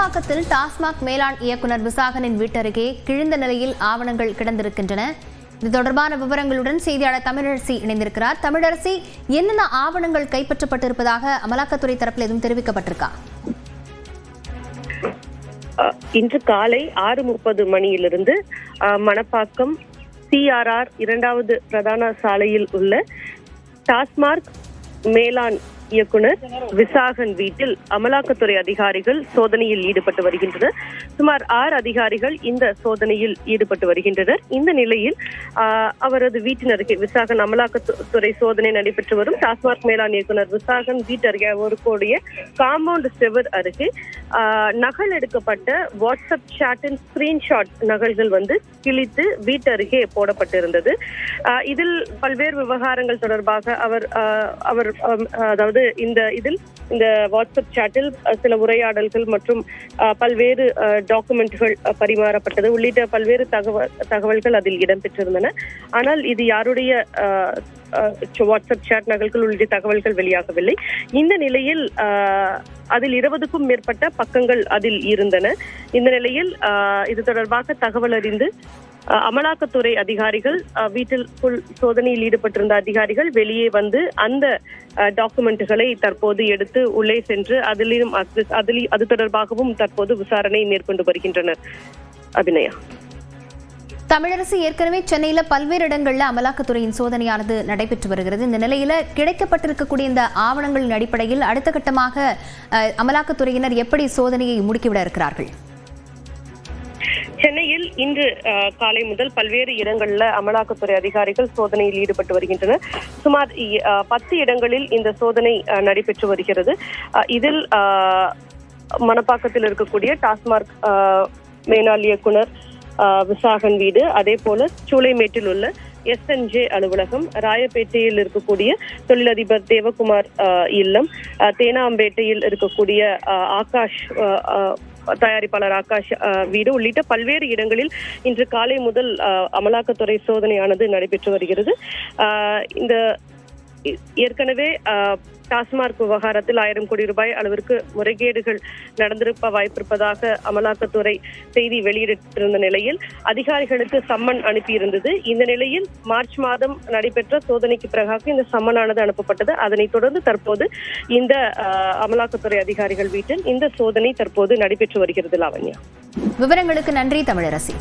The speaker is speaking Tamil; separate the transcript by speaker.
Speaker 1: மணப்பாக்கத்தில் டாஸ்மாக் மேலாண் இயக்குநர் விசாகனின் வீட்டருகே கிழிந்த நிலையில் ஆவணங்கள் கிடந்திருக்கின்றன. இது தொடர்பான விவரங்களுடன் செய்தியாளர் தமிழரசி இணைந்திருக்கிறார். தமிழரசி, என்னென்ன ஆவணங்கள் கைப்பற்றப்பட்டிருப்பதாக அமலாக்கத்துறை தரப்பில் எதுவும் தெரிவிக்கப்பட்டிருக்கா?
Speaker 2: இன்று காலை 6:30 மணியிலிருந்து மணப்பாக்கம் CRR 2வது பிரதான சாலையில் உள்ள டாஸ்மாக் மேலாண் இயக்குனர் விசாகன் வீட்டில் அமலாக்கத்துறை அதிகாரிகள் சோதனையில் ஈடுபட்டு வருகின்றனர். சுமார் 6 அதிகாரிகள் இந்த சோதனையில் ஈடுபட்டு வருகின்றனர். இந்த நிலையில் அவரது வீட்டின் அருகே விசாகன் அமலாக்கத்துறை சோதனை நடைபெற்று வரும் டாஸ்மாக் மேலாண் இயக்குனர் விசாகன் வீட்டு அருகே இருக்கக்கூடிய காம்பவுண்ட் செவர் அருகே நகல் எடுக்கப்பட்ட வாட்ஸ்அப் சாட்டின் ஸ்கிரீன்ஷாட் நகல்கள் கிழித்து வீட்டு அருகே போடப்பட்டிருந்தது. இதில் பல்வேறு விவகாரங்கள் தொடர்பாக அவர் அதாவது இந்த வாட்ஸ்அப் சாட்டில் சில உரையாடல்கள் மற்றும் பல்வேறு டாக்குமெண்ட்கள் பரிமாறப்பட்டது உள்ளிட்ட பல்வேறு தகவல்கள் அதில் இடம்பெற்றிருந்தன. ஆனால் இது யாருடைய வாட்ஸ்அப் சாட் நகல்கள் உள்ளிட்ட தகவல்கள் வெளியாகவில்லை. இந்த நிலையில் அதில் 20க்கும் மேற்பட்ட பக்கங்கள் அதில் இருந்தன. இந்த நிலையில் இது தொடர்பாக தகவல் அறிந்து அமலாக்கத்துறை அதிகாரிகள் வீட்டிற்குள் சோதனையில் ஈடுபட்டிருந்த அதிகாரிகள் வெளியே வந்து அந்த டாக்குமெண்ட்டுகளை தற்போது எடுத்து உள்ளே சென்று அது தொடர்பாகவும் தற்போது விசாரணை மேற்கொண்டு வருகின்றனர். அபிநயா.
Speaker 1: தமிழரசு, ஏற்கனவே சென்னையில பல்வேறு இடங்கள்ல அமலாக்கத்துறையின் சோதனையானது நடைபெற்று வருகிறது. இந்த நிலையில கிடைக்கப்பட்டிருக்கக்கூடிய இந்த ஆவணங்களின் அடிப்படையில் அடுத்த கட்டமாக அமலாக்கத்துறையினர் எப்படி சோதனையை முடுக்கிவிட இருக்கிறார்கள்?
Speaker 2: சென்னையில் இன்று காலை முதல் பல்வேறு இடங்களில் அமலாக்கத்துறை அதிகாரிகள் சோதனையில் ஈடுபட்டு வருகின்றனர். சுமார் 10 இடங்களில் இந்த சோதனை நடைபெற்று வருகிறது. இதில் மணப்பாக்கத்தில் இருக்கக்கூடிய டாஸ்மாக் மேலாண் இயக்குனர் விசாகன் வீடு, அதே போல சூளைமேட்டில் உள்ள SNJ அலுவலகம், ராயப்பேட்டையில் இருக்கக்கூடிய தொழிலதிபர் தேவகுமார் இல்லம், தேனாம்பேட்டையில் இருக்கக்கூடிய ஆகாஷ் தயாரிப்பாளர் ஆகாஷ் வீடு உள்ளிட்ட பல்வேறு இடங்களில் இன்று காலை முதல் அமலாக்கத்துறை சோதனையானது நடைபெற்று வருகிறது. இந்த ஏற்கனவே டாஸ்மாக் விவகாரத்தில் 1000 கோடி ரூபாய் அளவிற்கு முறைகேடுகள் நடந்திருப்ப வாய்ப்பிருப்பதாக அமலாக்கத்துறை செய்தி வெளியிட்டிருந்த நிலையில் அதிகாரிகளுக்கு சம்மன் அனுப்பியிருந்தது. இந்த நிலையில் மார்ச் மாதம் நடைபெற்ற சோதனைக்கு பிறகாக இந்த சம்மனானது அனுப்பப்பட்டது. அதனைத் தொடர்ந்து தற்போது இந்த அமலாக்கத்துறை அதிகாரிகள் வீட்டில் இந்த சோதனை தற்போது நடைபெற்று வருகிறது. லாவண்யா.
Speaker 1: விவரங்களுக்கு நன்றி தமிழரசி.